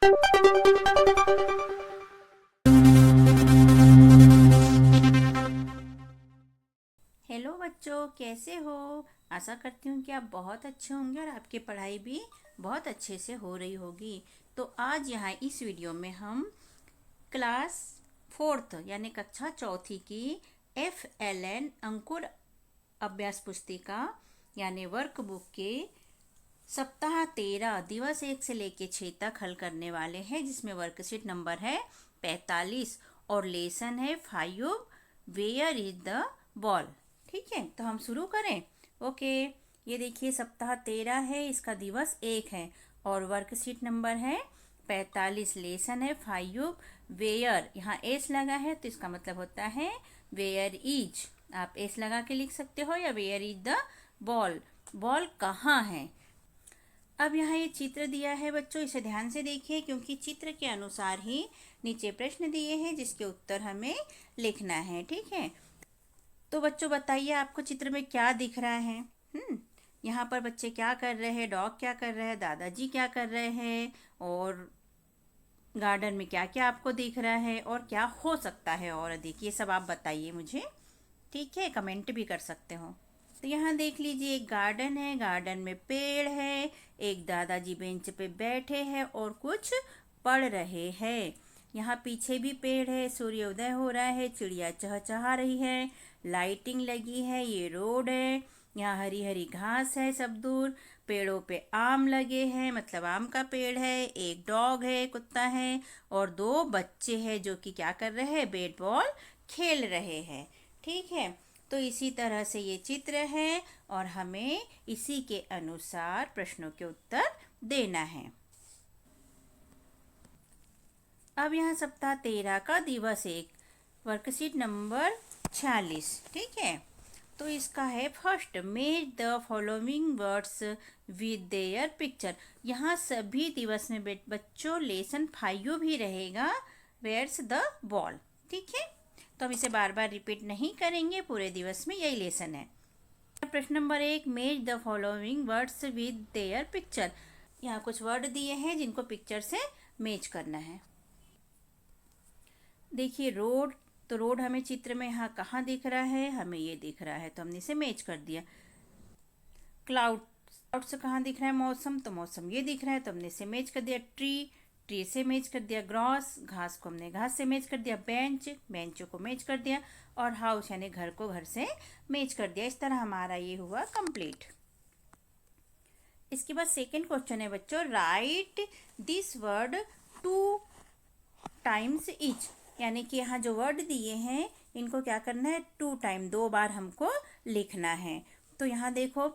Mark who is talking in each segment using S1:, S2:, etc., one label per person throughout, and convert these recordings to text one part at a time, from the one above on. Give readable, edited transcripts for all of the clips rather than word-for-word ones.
S1: Hello बच्चों, कैसे हो। आशा करती हूँ कि आप बहुत अच्छे होंगे और आपकी पढ़ाई भी बहुत अच्छे से हो रही होगी। तो आज यहाँ इस वीडियो में हम क्लास फोर्थ यानी कक्षा चौथी की FLN अंकुर अभ्यास पुस्तिका यानी वर्क बुक के सप्ताह 13 दिवस 1 से लेके 6 तक हल करने वाले हैं, जिसमें वर्कशीट नंबर है 45 और लेसन है 5 वेयर इज द बॉल। ठीक है, तो हम शुरू करें। ओके, ये देखिए सप्ताह 13 है, इसका दिवस 1 है और वर्कशीट नंबर है 45। लेसन है 5 वेयर, यहाँ एस लगा है तो इसका मतलब होता है वेयर इज। आप एस लगा के लिख सकते हो या where is the ball, ball कहाँ है। अब यहाँ ये चित्र दिया है बच्चों, इसे ध्यान से देखिए क्योंकि चित्र के अनुसार ही नीचे प्रश्न दिए हैं जिसके उत्तर हमें लिखना है। ठीक है, तो बच्चों बताइए आपको चित्र में क्या दिख रहा है। यहाँ पर बच्चे क्या कर रहे हैं, डॉग क्या कर रहे हैं, दादाजी क्या कर रहे हैं, और गार्डन में क्या क्या आपको दिख रहा है और क्या हो सकता है और अधिक, ये सब आप बताइए मुझे। ठीक है, कमेंट भी कर सकते हो। तो यहाँ देख लीजिए एक गार्डन है, गार्डन में पेड़ है, एक दादाजी बेंच पे बैठे हैं और कुछ पढ़ रहे हैं। यहाँ पीछे भी पेड़ है, सूर्योदय हो रहा है, चिड़िया चहचहा रही है, लाइटिंग लगी है, ये रोड है, यहाँ हरी हरी घास है सब दूर, पेड़ों पे आम लगे हैं मतलब आम का पेड़ है, एक डॉग है, कुत्ता है और 2 बच्चे हैं जो कि क्या कर रहे हैं, बैट बॉल खेल रहे हैं। ठीक है, तो इसी तरह से ये चित्र है और हमें इसी के अनुसार प्रश्नों के उत्तर देना है। अब यहाँ सप्ताह 13 का दिवस 1 वर्कशीट नंबर 46। ठीक है, तो इसका है first, match the following words with their picture. यहाँ सभी दिवस में बच्चों लेसन 5 भी रहेगा, वेयर्स द बॉल। ठीक है, तो हम इसे बार बार रिपीट नहीं करेंगे, पूरे दिवस में यही लेसन है। प्रश्न number 1, match the following words with their picture. यहाँ कुछ वर्ड दिए हैं जिनको पिक्चर से मैच करना है। देखिए रोड, तो रोड हमें चित्र में यहाँ कहाँ दिख रहा है, हमें ये दिख रहा है तो हमने इसे मैच कर दिया। क्लाउड, क्लाउड से कहाँ दिख रहा है, मौसम, तो मौसम ये दिख रहा है तो हमने इसे मैच कर दिया। ट्री, ट्री से मैच कर दिया। ग्रास, घास को हमने घास से मैच कर दिया। बेंच, बेंच को मैच कर दिया। और हाउस यानी घर को घर से मैच कर दिया। इस तरह हमारा ये हुआ कंप्लीट। इसके बाद सेकंड क्वेश्चन है बच्चों, right this word 2 times each, यानी कि यहाँ जो वर्ड दिए हैं इनको क्या करना है, 2 टाइम, 2 बार हमको लिखना है। तो यहाँ देखो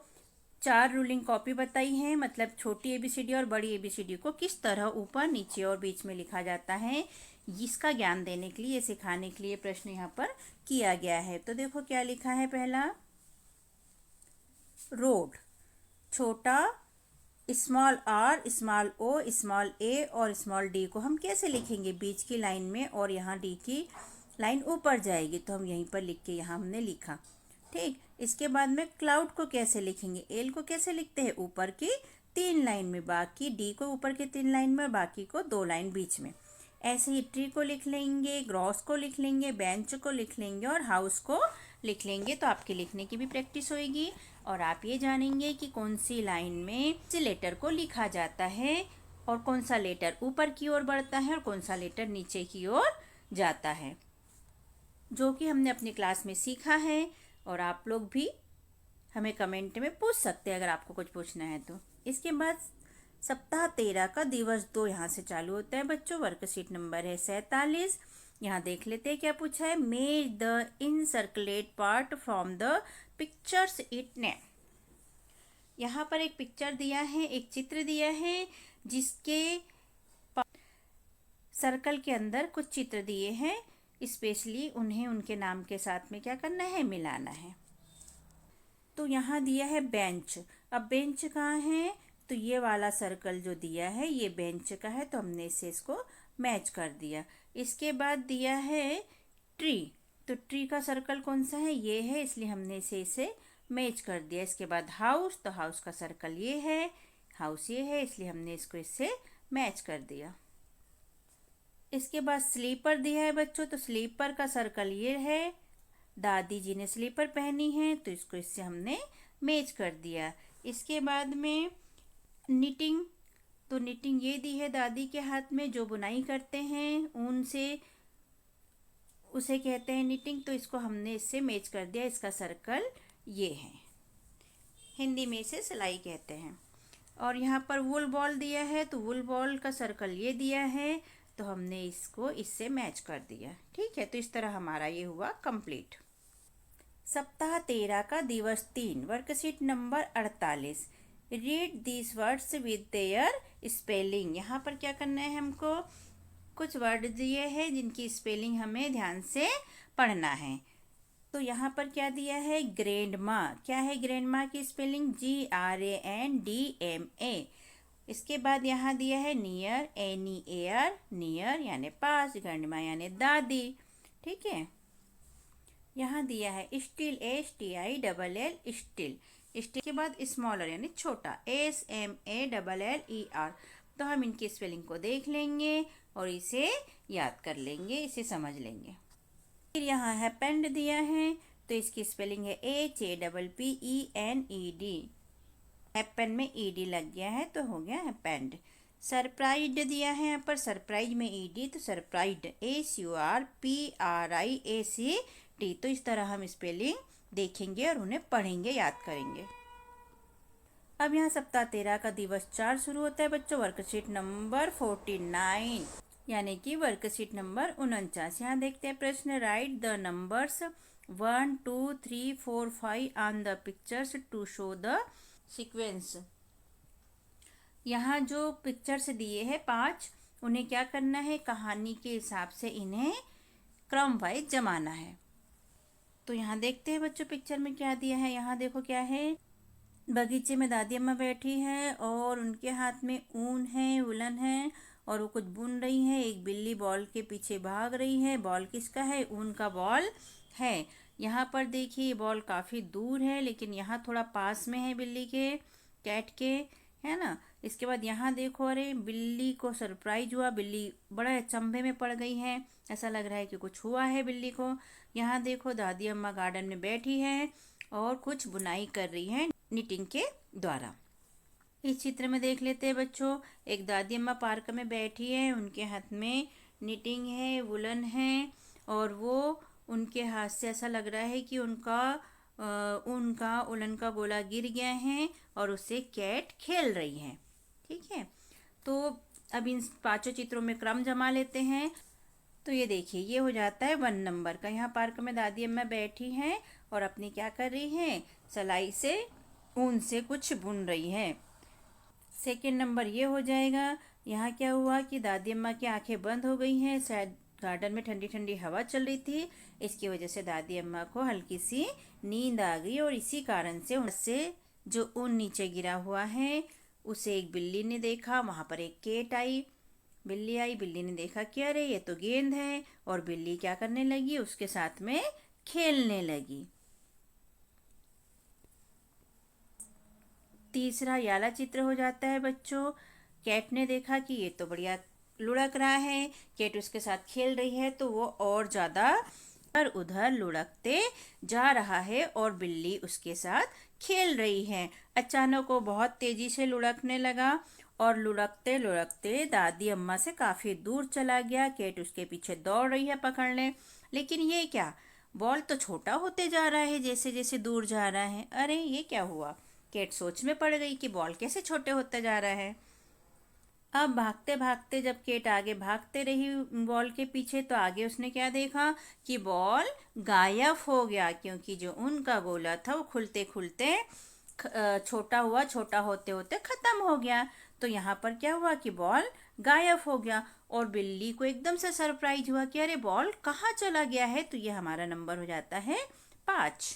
S1: 4 रूलिंग कॉपी बताई है, मतलब छोटी ABCD और बड़ी ABCD को किस तरह ऊपर नीचे और बीच में लिखा जाता है, इसका ज्ञान देने के लिए, सिखाने के लिए प्रश्न यहाँ पर किया गया है। तो देखो क्या लिखा है, पहला रोड, छोटा small r, small o, small a और स्मॉल d को हम कैसे लिखेंगे, बीच की लाइन में, और यहाँ d की लाइन ऊपर जाएगी तो हम यहीं पर लिख के यहाँ हमने लिखा। ठीक, इसके बाद में क्लाउड को कैसे लिखेंगे, एल को कैसे लिखते हैं, ऊपर की 3 लाइन में, बाकी डी को ऊपर के 3 लाइन में और बाकी को 2 लाइन बीच में। ऐसे ही ट्री को लिख लेंगे, ग्रॉस को लिख लेंगे, बेंच को लिख लेंगे और हाउस को लिख लेंगे। तो आपके लिखने की भी प्रैक्टिस होगी और आप ये जानेंगे कि कौन सी लाइन में किस लेटर को लिखा जाता है और कौन सा लेटर ऊपर की ओर बढ़ता है और कौन सा लेटर नीचे की ओर जाता है, जो कि हमने अपनी क्लास में सीखा है। और आप लोग भी हमें कमेंट में पूछ सकते हैं अगर आपको कुछ पूछना है तो। इसके बाद सप्ताह 13 का दिवस 2 यहाँ से चालू होता है बच्चों। वर्कशीट नंबर है 47। यहाँ देख लेते हैं क्या पूछा है, name the encircled part from the pictures it name. यहाँ पर एक पिक्चर दिया है, एक चित्र दिया है जिसके सर्कल के अंदर कुछ चित्र दिए हैं, स्पेशली उन्हें उनके नाम के साथ में क्या करना है, मिलाना है। तो यहाँ दिया है बेंच। अब बेंच कहाँ है, तो ये वाला सर्कल जो दिया है ये बेंच का है तो हमने इसे इसको मैच कर दिया। इसके बाद दिया है ट्री, तो ट्री का सर्कल कौन सा है, ये है, इसलिए हमने इसे मैच कर दिया। इसके बाद हाउस, तो हाउस का सर्कल ये है, हाउस ये है, इसलिए हमने इसको इससे मैच कर दिया। इसके बाद स्लीपर दिया है बच्चों, तो स्लीपर का सर्कल ये है। दादी जी ने स्लीपर पहनी है तो इसको इससे हमने मैच कर दिया। इसके बाद में निटिंग, तो निटिंग ये दी है दादी के हाथ में, जो बुनाई करते हैं ऊन से, उसे कहते हैं निटिंग। तो इसको हमने इससे मैच कर दिया। इसका सर्कल ये है, हिंदी में इसे सिलाई कहते हैं। और यहाँ पर वुल बॉल दिया है, तो वुल बॉल का सर्कल ये दिया है, तो हमने इसको इससे मैच कर दिया। ठीक है, तो इस तरह हमारा ये हुआ कंप्लीट। सप्ताह 13 का दिवस 3, worksheet number 48। Read this words with their spelling. यहाँ पर क्या करना है, हमको कुछ वर्ड दिए हैं जिनकी स्पेलिंग हमें ध्यान से पढ़ना है। तो यहाँ पर क्या दिया है, ग्रैंड माँ। क्या है ग्रैंड माँ की स्पेलिंग, GRANDMA। इसके बाद यहाँ दिया है नियर, NEAR, नियर यानी पास, ग्रैंड माँ यानी दादी। ठीक है, यहाँ दिया है स्टील, STILL, स्टील। स्टील के बाद स्मॉलर यानी छोटा, SMALLER। तो हम इनकी स्पेलिंग को देख लेंगे और इसे याद कर लेंगे, इसे समझ लेंगे। फिर यहाँ है पेंड दिया है, तो इसकी स्पेलिंग है HAPPENED। हैपन में ED लग गया है तो हो गया है पेंड। सरप्राइज्ड दिया है यहाँ पर, सरप्राइज में ED, तो सरप्राइज्ड SURPRIACT। तो इस तरह हम स्पेलिंग देखेंगे और उन्हें पढ़ेंगे, याद करेंगे। अब यहाँ सप्ताह 13 का दिवस 4 शुरू होता है बच्चों, वर्कशीट नंबर 49 यानी कि वर्कशीट नंबर 49। यहाँ देखते हैं प्रश्न, write the numbers 1 2 3 4 5 on the pictures to show the sequence. यहाँ जो पिक्चर्स दिए हैं 5, उन्हें क्या करना है, कहानी के हिसाब से इन्हें क्रम वाइज जमाना है। तो यहाँ देखते हैं बच्चों पिक्चर में क्या दिया है। यहाँ देखो क्या है, बगीचे में दादी अम्मा बैठी है और उनके हाथ में ऊन है, वुलन है, और वो कुछ बुन रही है। एक बिल्ली बॉल के पीछे भाग रही है। बॉल किसका है, ऊन का बॉल है। यहाँ पर देखिए बॉल काफ़ी दूर है, लेकिन यहाँ थोड़ा पास में है बिल्ली के, कैट के, है ना। इसके बाद यहाँ देखो, अरे बिल्ली को सरप्राइज हुआ, बिल्ली बड़ा अचंभे में पड़ गई है, ऐसा लग रहा है कि कुछ हुआ है बिल्ली को। यहाँ देखो दादी अम्मा गार्डन में बैठी है और कुछ बुनाई कर रही है निटिंग के द्वारा। इस चित्र में देख लेते हैं बच्चों, एक दादी अम्मा पार्क में बैठी है, उनके हाथ में निटिंग है, वुलन है, और वो उनके हाथ से ऐसा लग रहा है कि उनका उलन का गोला गिर गया है और उससे कैट खेल रही है। ठीक है, तो अब इन 5 चित्रों में क्रम जमा लेते हैं। तो ये देखिए, ये हो जाता है 1 नंबर का। यहाँ पार्क में दादी अम्मा बैठी हैं और अपनी क्या कर रही हैं, सिलाई से, ऊन से कुछ बुन रही है। सेकेंड नंबर ये हो जाएगा। यहाँ क्या हुआ कि दादी अम्मा की आंखें बंद हो गई हैं, शायद गार्डन में ठंडी ठंडी हवा चल रही थी, इसकी वजह से दादी अम्मा को हल्की सी नींद आ गई, और इसी कारण से उनसे जो ऊन नीचे गिरा हुआ है उसे एक बिल्ली ने देखा। वहाँ पर एक केट आई, बिल्ली आई, बिल्ली ने देखा कि अरे ये तो गेंद है, और बिल्ली क्या करने लगी, उसके साथ में खेलने लगी। तीसरा याला चित्र हो जाता है बच्चों। कैट ने देखा कि ये तो बढ़िया लुढ़क रहा है, कैट उसके साथ खेल रही है, तो वो और ज़्यादा इधर उधर लुढ़कते जा रहा है और बिल्ली उसके साथ खेल रही है। अचानक वो बहुत तेजी से लुढ़कने लगा और लुढ़कते लुढ़कते दादी अम्मा से काफ़ी दूर चला गया। कैट उसके पीछे दौड़ रही है पकड़ने, लेकिन ये क्या, बॉल तो छोटा होते जा रहा है जैसे जैसे दूर जा रहा है। अरे ये क्या हुआ, कैट सोच में पड़ गई कि बॉल कैसे छोटे होते जा रहा है। अब भागते भागते जब केट आगे भागते रही बॉल के पीछे, तो आगे उसने क्या देखा कि बॉल गायब हो गया, क्योंकि जो उनका गोला था वो खुलते खुलते छोटा होते होते खत्म हो गया। तो यहाँ पर क्या हुआ कि बॉल गायब हो गया, और बिल्ली को एकदम से सरप्राइज हुआ कि अरे बॉल कहाँ चला गया है। तो ये हमारा नंबर हो जाता है 5।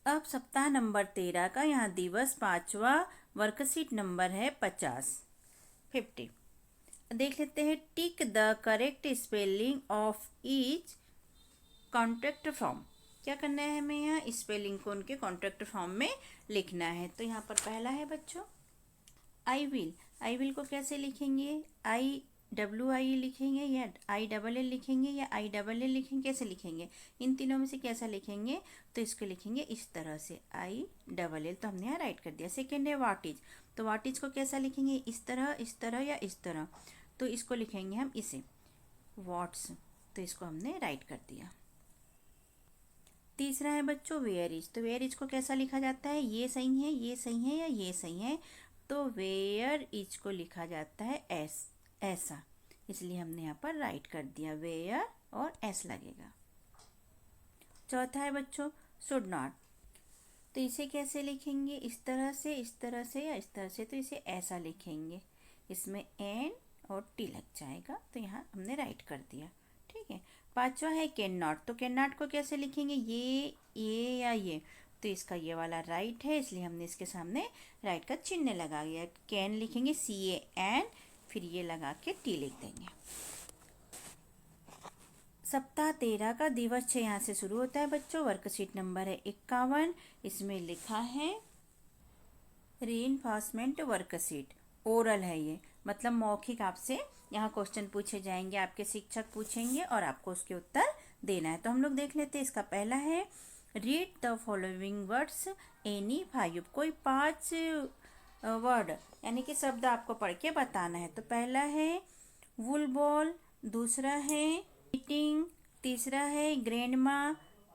S1: अब सप्ताह नंबर 13 का यहाँ दिवस 5वां, वर्कशीट नंबर है 50। देख लेते हैं, tick the correct spelling of each contract form. क्या करना है हमें, यहाँ स्पेलिंग को उनके कॉन्ट्रैक्ट फॉर्म में लिखना है। तो यहाँ पर पहला है बच्चों आई विल। आई विल को कैसे लिखेंगे, WI लिखेंगे या ILL लिखेंगे या ILL लिखेंगे, कैसे लिखेंगे? इन तीनों में से कैसा लिखेंगे? तो इसको लिखेंगे इस तरह से ILL। तो हमने यहाँ राइट कर दिया। सेकेंड है व्हाट इज। तो व्हाट इज को कैसा लिखेंगे? इस तरह या इस तरह। तो इसको लिखेंगे हम इसे व्हाट्स। तो इसको हमने राइट कर दिया। तीसरा है बच्चों वेयर इज। तो वेयर इज को कैसा लिखा जाता है? ये सही है, ये सही है या ये सही है? तो वेयर इज को लिखा जाता है ऐसा, इसलिए हमने यहाँ पर राइट कर दिया वेयर और एस लगेगा। चौथा है बच्चों शुड नॉट। तो इसे कैसे लिखेंगे? इस तरह से या इस तरह से। तो इसे ऐसा लिखेंगे, इसमें एन और टी लग जाएगा। तो यहाँ हमने राइट कर दिया। ठीक है। पांचवा है कैन नॉट। तो कैन नॉट को कैसे लिखेंगे? ये या ये। तो इसका ये वाला राइट है, इसलिए हमने इसके सामने राइट का चिन्ह लगा दिया। कैन लिखेंगे CAN, फिर ये लगा के टी लिख देंगे। सप्ताह 13 का दिवस 6 यहाँ से शुरू होता है बच्चों। वर्कशीट नंबर है 51। इसमें लिखा है रीइंफोर्समेंट वर्कशीट। ओरल है ये, मतलब मौखिक आपसे यहाँ क्वेश्चन पूछे जाएंगे, आपके शिक्षक पूछेंगे और आपको उसके उत्तर देना है। तो हम लोग देख लेते हैं। इसका पहला है read the following words any 5। कोई 5 वर्ड यानी कि शब्द आपको पढ़ के बताना है। तो पहला है वुल बॉल, दूसरा है ईटिंग, तीसरा है ग्रैंडमा,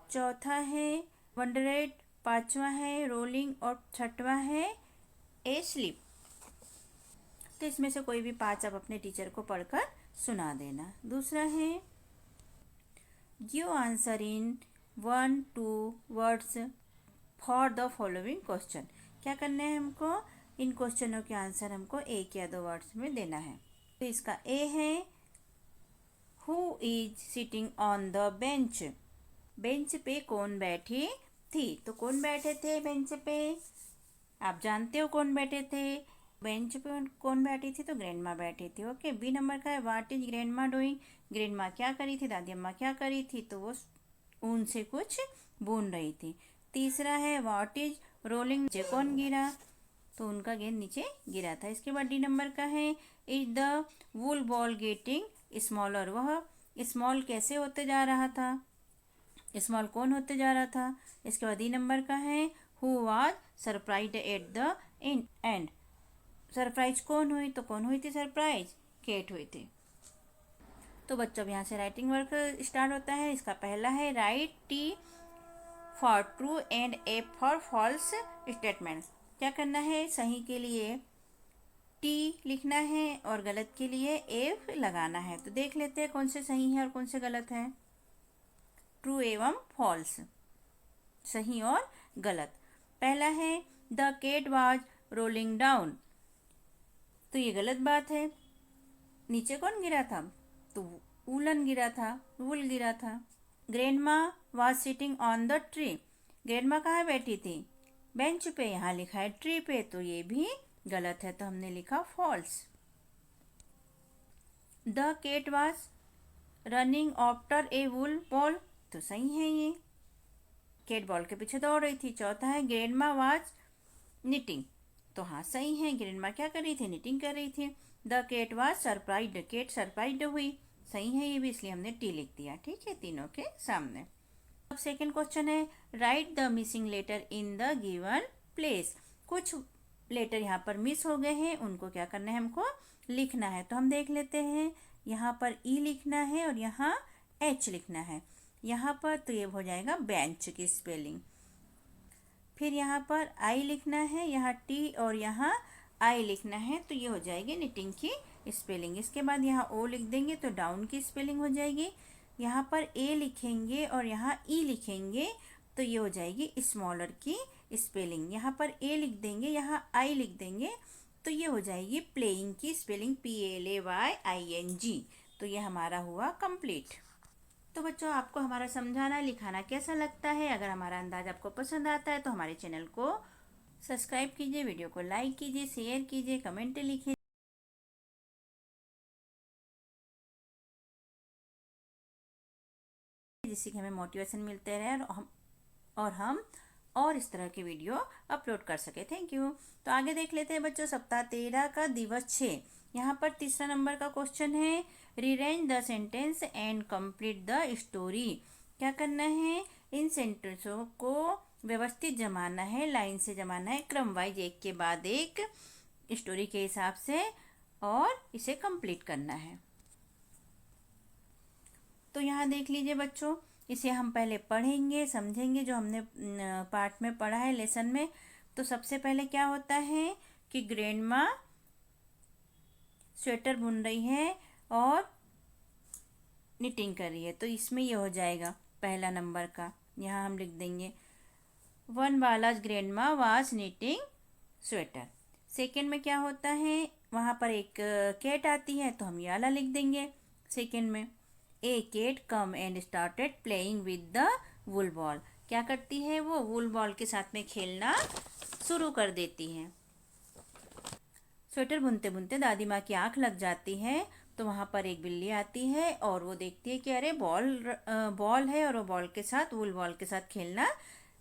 S1: चौथा है वंडरेट, पांचवा है रोलिंग और छठवा है ए स्लीप। तो इसमें से कोई भी 5 आप अपने टीचर को पढ़कर सुना देना। दूसरा है give answer in 1-2 words for the following question. क्या करना है हमको? इन क्वेश्चनों के आंसर हमको 1 या 2 वर्ड्स में देना है। तो इसका ए है who is sitting on the bench. Bench पे कौन बैठी थी? तो कौन बैठे थे बेंच पे? आप जानते हो कौन बैठे थे बेंच पे? कौन बैठी थी? तो ग्रैंडमा बैठी थी। ओके। बी नंबर का है what is grandma doing. Grandma क्या करी थी? दादी अम्मा क्या करी थी? तो वो ऊन से कुछ बुन रही थी। तीसरा है व्हाट इज रोलिंग। नीचे कौन गिरा? तो उनका गेंद नीचे गिरा था। इसके बाद डी नंबर का है is the wool ball getting smaller. वह स्मॉल कैसे होते जा रहा था? स्मॉल कौन होते जा रहा था? इसके बाद डी नंबर का है who was surprised eight the and. Surprise कौन हुई? तो कौन हुई थी सरप्राइज? केट हुई थी। तो बच्चों यहाँ से राइटिंग वर्क स्टार्ट होता है। इसका पहला है write T for true and F for false statements. क्या करना है? सही के लिए T लिखना है और गलत के लिए F लगाना है। तो देख लेते हैं कौन से सही है और कौन से गलत है। ट्रू एवं फॉल्स, सही और गलत। पहला है the cat was rolling down. तो ये गलत बात है। नीचे कौन गिरा था? तो वूलन गिरा था, वूल गिरा था। Grandma was sitting on the tree. Grandma कहाँ बैठी थी? बेंच पे। यहाँ लिखा है ट्री पे, तो ये भी गलत है। तो हमने लिखा false. The cat was running after a wool ball. तो सही है ये, केट बॉल के पीछे दौड़ रही थी। चौथा है ग्रैंडमा वाज निटिंग। तो हाँ सही है, ग्रैंडमा क्या कर रही थी? निटिंग कर रही थी। The cat was surprised. Cat surprised हुई। सही है ये भी, इसलिए हमने टी लिख दिया। ठीक है, तीनों के सामने। अब सेकंड क्वेश्चन है write the missing letter in the given place. कुछ लेटर यहाँ पर मिस हो गए हैं, उनको क्या करना है? हमको लिखना है। तो हम देख लेते हैं। यहाँ पर ई लिखना है और यहाँ एच लिखना है। यहाँ पर तो ये हो जाएगा बेंच की स्पेलिंग। फिर यहाँ पर आई लिखना है, यहाँ टी और यहाँ आई लिखना है, तो ये हो जाएगी निटिंग की स्पेलिंग। इसके बाद यहाँ ओ लिख देंगे तो डाउन की स्पेलिंग हो जाएगी। यहाँ पर ए लिखेंगे और यहाँ ई लिखेंगे तो ये हो जाएगी स्मॉलर की स्पेलिंग। यहाँ पर ए लिख देंगे, यहाँ आई लिख देंगे तो ये हो जाएगी प्लेइंग की स्पेलिंग, PLAYING। तो ये हमारा हुआ कंप्लीट। तो बच्चों आपको हमारा समझाना लिखाना कैसा लगता है? अगर हमारा अंदाज आपको पसंद आता है तो हमारे चैनल को सब्सक्राइब कीजिए, वीडियो को लाइक कीजिए, शेयर कीजिए, कमेंट लिखिए, जिससे कि हमें मोटिवेशन मिलते रहे और हम और इस तरह की वीडियो अपलोड कर सके। Thank you. तो आगे देख लेते हैं बच्चों सप्ताह 13 का दिवस 6। यहाँ पर तीसरा नंबर का क्वेश्चन है, rearrange the sentence and complete the story. क्या करना है, इन सेंटेंसों को व्यवस्थित जमाना है, लाइन से जमाना है, क्रम वाइज एक के बाद एक स्टोरी के हिसाब से, और इसे कंप्लीट करना है। तो यहाँ देख लीजिए बच्चों, इसे हम पहले पढ़ेंगे, समझेंगे जो हमने पार्ट में पढ़ा है लेसन में। तो सबसे पहले क्या होता है कि ग्रैंडमा स्वेटर बुन रही है और निटिंग कर रही है, तो इसमें ये हो जाएगा पहला नंबर का, यहाँ हम लिख देंगे one Balaj grandma was knitting sweater. Second में क्या होता है, वहाँ पर एक कैट आती है, तो हम ये वाला लिख देंगे सेकेंड में। A cat come and started playing with the wool ball. क्या करती है वो, वुल बॉल के साथ में खेलना शुरू कर देती है। स्वेटर बुनते बुनते दादी माँ की आंख लग जाती है, तो वहाँ पर एक बिल्ली आती है और वो देखती है कि अरे बॉल है, और वो बॉल के साथ, वुल बॉल के साथ खेलना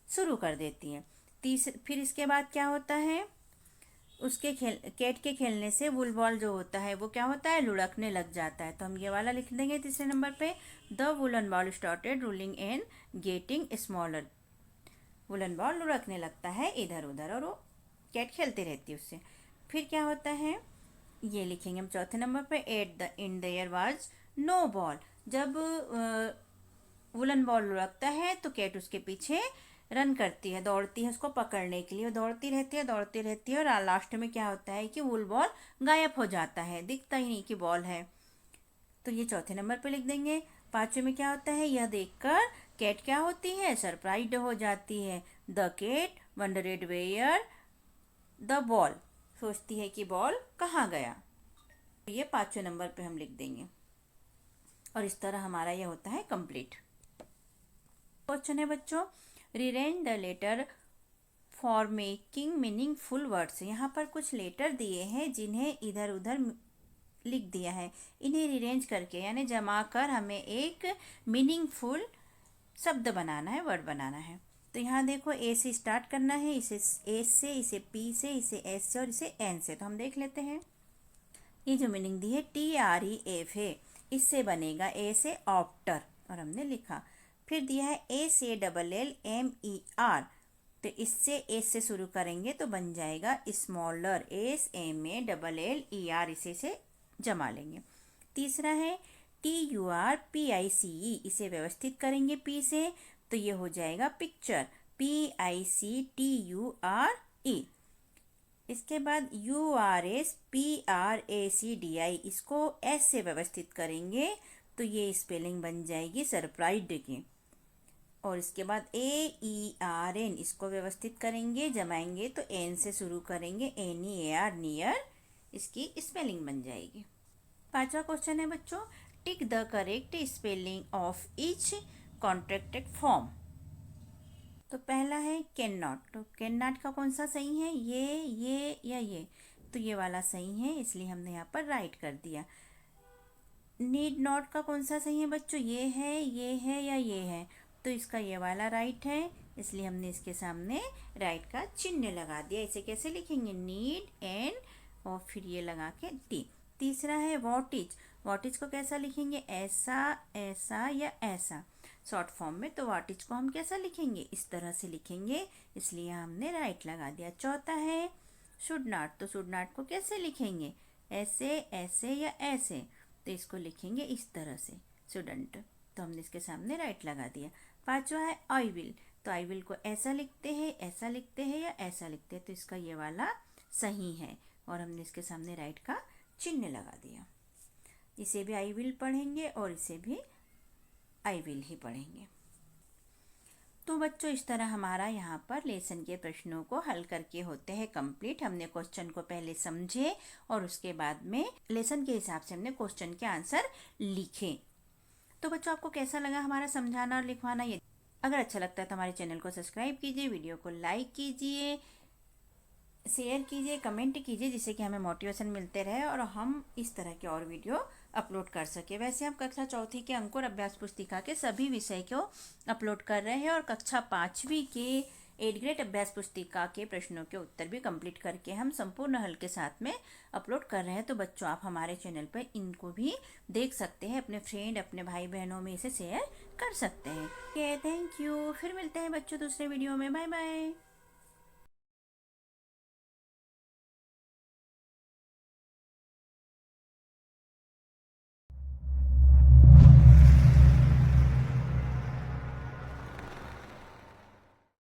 S1: शुरू कर देती है। फिर इसके बाद क्या होता है, उसके कैट के खेलने से वुल बॉल जो होता है वो क्या होता है, लुढ़कने लग जाता है। तो हम ये वाला लिख देंगे तीसरे नंबर पे, the woolen ball started rolling and getting smaller. Woolen ball लुढ़कने लगता है इधर उधर, और वो कैट खेलती रहती है उससे। फिर क्या होता है, ये लिखेंगे हम चौथे नंबर पे, at the end there was no ball. जब वुलन बॉल लुढ़कता है तो कैट उसके पीछे रन करती है, दौड़ती है उसको पकड़ने के लिए, वो दौड़ती रहती है और लास्ट में क्या होता है कि वुल बॉल गायब हो जाता है, दिखता ही नहीं कि बॉल है। तो ये चौथे नंबर पे लिख देंगे। पांचवें में क्या होता है, यह देखकर कैट क्या होती है, सरप्राइज्ड हो जाती है। The cat wondered where the ball, सोचती है कि बॉल कहाँ गया। तो ये पांचवें नंबर पे हम लिख देंगे, और इस तरह हमारा यह होता है कंप्लीट। क्वेश्चन है बच्चों, rearrange the letter for making meaningful words. यहाँ पर कुछ लेटर दिए हैं जिन्हें इधर उधर लिख दिया है, इन्हें रीअरेंज करके यानी जमा कर हमें एक मीनिंगफुल शब्द बनाना है, वर्ड बनाना है। तो यहाँ देखो, ए से स्टार्ट करना है, इसे ए से, इसे पी से, इसे एस से और इसे एन से। तो हम देख लेते हैं, ये जो मीनिंग दी है TREF है, इससे बनेगा ए से ऑप्टर, और हमने लिखा। फिर दिया है ए से LLMER, तो इससे एस से शुरू करेंगे तो बन जाएगा स्मॉलर, SMALLER, इसे से जमा लेंगे। तीसरा है TURPICE, इसे व्यवस्थित करेंगे पी से, तो ये हो जाएगा पिक्चर, PICTURE। इसके बाद URSPRACDI, इसको एस से व्यवस्थित करेंगे तो ये स्पेलिंग बन जाएगी सरप्राइज्ड की। और इसके बाद AERN, इसको व्यवस्थित करेंगे, जमाएंगे तो एन से शुरू करेंगे, NEAR, नियर, इसकी स्पेलिंग बन जाएगी। पांचवा क्वेश्चन है बच्चों, tick the correct spelling of each contracted form. तो पहला है कैन नॉट, तो कैन नॉट का कौन सा सही है, ये या ये, तो ये वाला सही है, इसलिए हमने यहाँ पर राइट कर दिया। नीड नॉट का कौन सा सही है बच्चों, ये है या ये है, तो इसका ये वाला राइट है, इसलिए हमने इसके सामने राइट का चिन्ह लगा दिया। इसे कैसे लिखेंगे, नीड एंड और फिर ये लगा के टी। तीसरा है वॉट इज, वॉट इज को कैसा लिखेंगे, ऐसा या ऐसा, शॉर्ट फॉर्म में। तो वॉट इज को हम कैसा लिखेंगे, इस तरह से लिखेंगे, इसलिए हमने राइट लगा दिया। चौथा है शुड नॉट, तो शुड नॉट को कैसे लिखेंगे, ऐसे या ऐसे, तो इसको लिखेंगे इस तरह से, शुडंट, तो हमने इसके सामने राइट लगा दिया। पांचवा है आई विल, तो आई विल को ऐसा लिखते हैं या ऐसा लिखते हैं, तो इसका ये वाला सही है, और हमने इसके सामने राइट का चिन्ह लगा दिया। इसे भी आई विल पढ़ेंगे और इसे भी आई विल ही पढ़ेंगे। तो बच्चों, इस तरह हमारा यहाँ पर लेसन के प्रश्नों को हल करके होते हैं कंप्लीट। हमने क्वेश्चन को पहले समझे और उसके बाद में लेसन के हिसाब से हमने क्वेश्चन के आंसर लिखे। तो बच्चों, आपको कैसा लगा हमारा समझाना और लिखवाना? ये अगर अच्छा लगता है तो हमारे चैनल को सब्सक्राइब कीजिए, वीडियो को लाइक कीजिए, शेयर कीजिए, कमेंट कीजिए, जिससे कि हमें मोटिवेशन मिलते रहे और हम इस तरह के और वीडियो अपलोड कर सके। वैसे हम कक्षा चौथी के अंक और अभ्यास पुस्तिका के सभी विषय को अपलोड कर रहे हैं और कक्षा पाँचवीं के 8th ग्रेड अभ्यास पुस्तिका के प्रश्नों के उत्तर भी कंप्लीट करके हम संपूर्ण हल के साथ में अपलोड कर रहे हैं। तो बच्चों आप हमारे चैनल पर इनको भी देख सकते हैं, अपने फ्रेंड अपने भाई बहनों में इसे शेयर कर सकते हैं। Okay, thank you. फिर मिलते हैं बच्चों दूसरे वीडियो में। Bye bye.